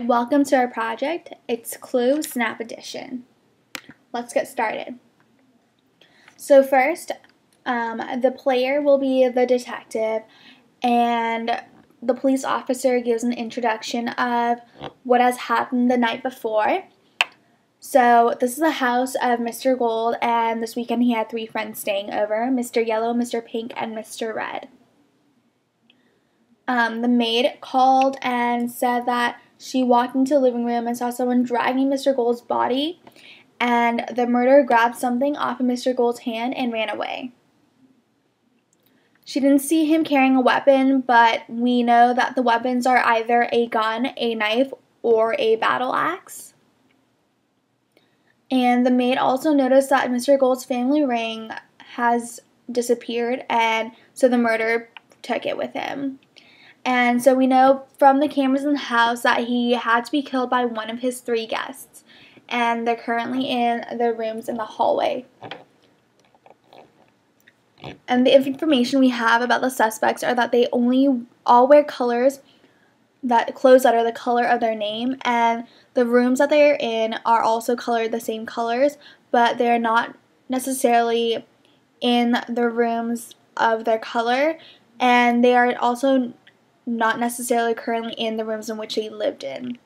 Welcome to our project. It's Clue Snap Edition. Let's get started. So first, the player will be the detective, and the police officer gives an introduction of what has happened the night before. So this is the house of Mr. Gold, and this weekend he had 3 friends staying over: Mr. Yellow, Mr. Pink, and Mr. Red. The maid called and said that she walked into the living room and saw someone dragging Mr. Gold's body, and the murderer grabbed something off of Mr. Gold's hand and ran away. She didn't see him carrying a weapon, but we know that the weapons are either a gun, a knife, or a battle axe. And the maid also noticed that Mr. Gold's family ring has disappeared, and so the murderer took it with him. And so we know from the cameras in the house that he had to be killed by one of his 3 guests. And they're currently in the rooms in the hallway. And the information we have about the suspects are that they all wear clothes that are the color of their name. And the rooms that they're in are also colored the same colors, but they're not necessarily in the rooms of their color. And they are also not necessarily currently in the rooms in which they lived in.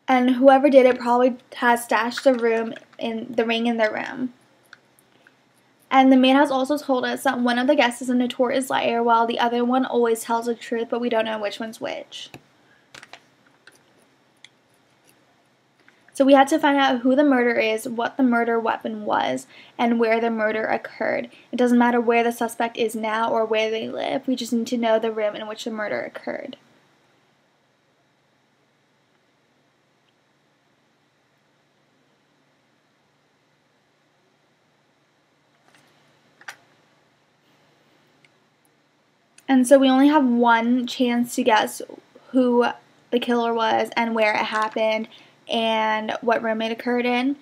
And whoever did it probably has stashed the ring in their room. And the man has also told us that one of the guests is a notorious liar, while the other one always tells the truth, but we don't know which one's which. So we had to find out who the murderer is, what the murder weapon was, and where the murder occurred. It doesn't matter where the suspect is now or where they live. We just need to know the room in which the murder occurred. And so we only have one chance to guess who the killer was and where it happened and what room it occurred in.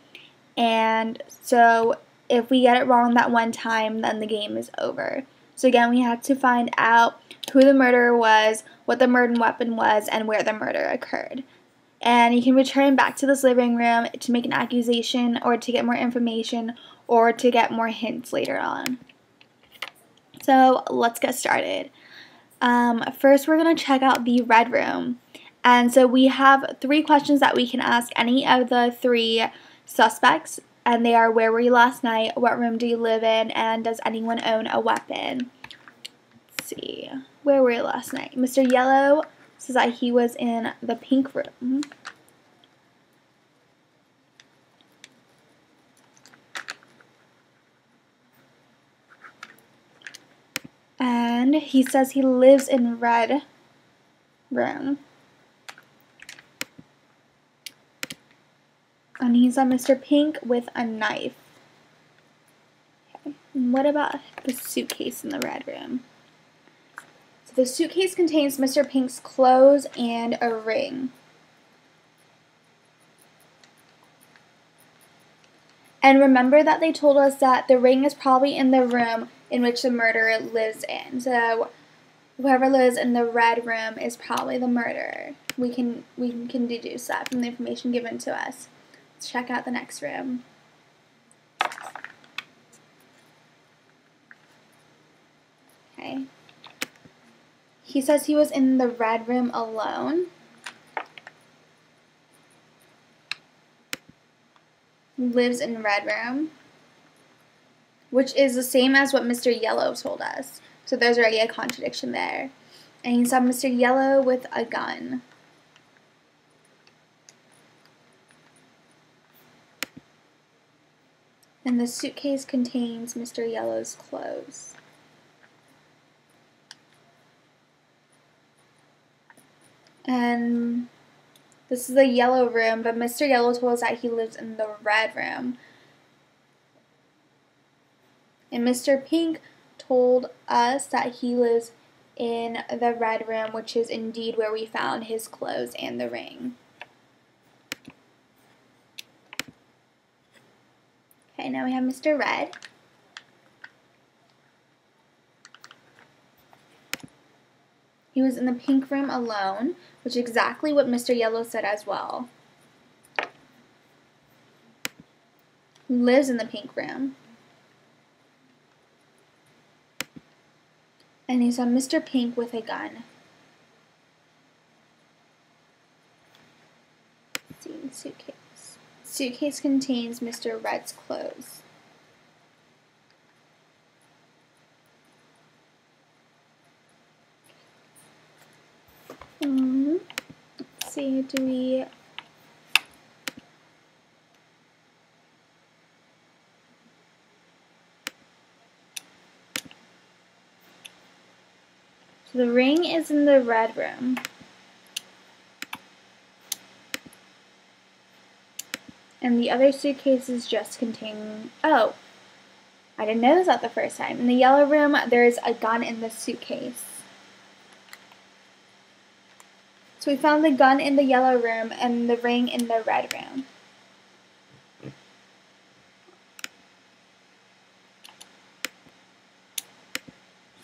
And so if we get it wrong that one time, then the game is over. So again, we have to find out who the murderer was, what the murder weapon was, and where the murder occurred. And you can return back to this living room to make an accusation or to get more information or to get more hints later on. So let's get started. First, we're going to check out the red room. And so we have 3 questions that we can ask any of the 3 suspects. And they are: where were you last night, what room do you live in, and does anyone own a weapon? Let's see. Where were you last night? Mr. Yellow says that he was in the pink room. And he says he lives in red room. And he's on Mr. Pink with a knife. Okay. And what about the suitcase in the red room? So the suitcase contains Mr. Pink's clothes and a ring. And remember that they told us that the ring is probably in the room in which the murderer lives in. So whoever lives in the red room is probably the murderer. We can deduce that from the information given to us. Let's check out the next room. Okay. He says he was in the red room alone. Lives in red room, which is the same as what Mr. Yellow told us. So there's already a contradiction there. And he saw Mr. Yellow with a gun. And the suitcase contains Mr. Yellow's clothes. And this is the yellow room, but Mr. Yellow told us that he lives in the red room. And Mr. Pink told us that he lives in the red room, which is indeed where we found his clothes and the ring. Okay, now we have Mr. Red. He was in the pink room alone, which is exactly what Mr. Yellow said as well. He lives in the pink room. And he saw Mr. Pink with a gun. Let's see, suitcase. Suitcase contains Mr. Red's clothes. Let's see, do we... So the ring is in the red room. And the other suitcases just contain... Oh, I didn't notice that the first time. In the yellow room, there's a gun in the suitcase. So we found the gun in the yellow room and the ring in the red room.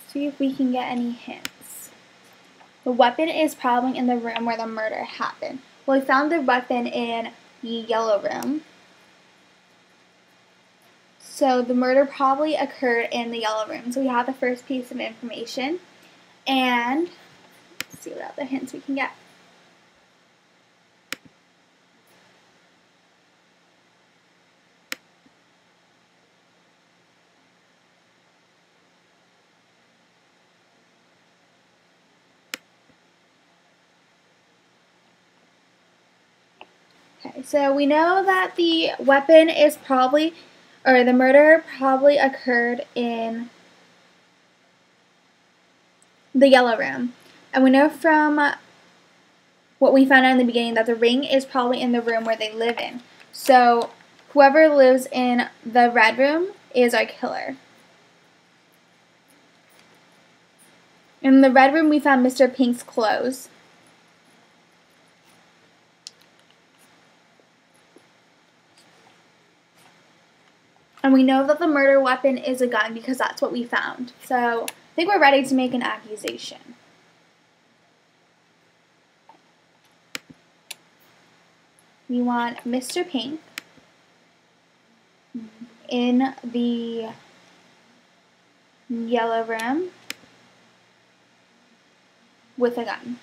See if we can get any hints. The weapon is probably in the room where the murder happened. Well, we found the weapon in the yellow room. So the murder probably occurred in the yellow room. So we have the first piece of information. And let's see what other hints we can get. Okay, so we know that the weapon is probably, or the murder probably occurred in the yellow room. And we know from what we found out in the beginning that the ring is probably in the room where they live in. So whoever lives in the red room is our killer. In the red room we found Mr. Pink's clothes. And we know that the murder weapon is a gun because that's what we found. So I think we're ready to make an accusation. We want Mr. Pink in the yellow room with a gun.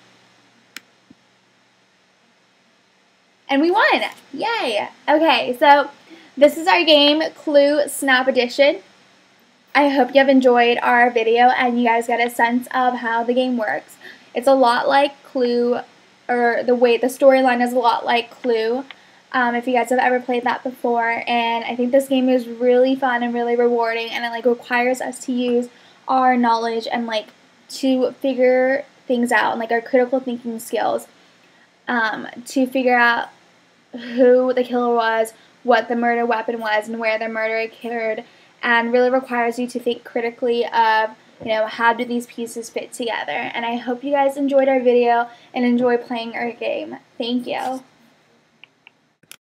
And we won! Yay! Okay, so this is our game, Clue Snap Edition. I hope you have enjoyed our video and you guys get a sense of how the game works. It's a lot like Clue, or the storyline is a lot like Clue, if you guys have ever played that before. And I think this game is really fun and really rewarding, and it requires us to use our knowledge and to figure things out, and our critical thinking skills to figure out who the killer was, what the murder weapon was, and where the murder occurred, and really requires you to think critically of, how do these pieces fit together. And I hope you guys enjoyed our video and enjoy playing our game. Thank you.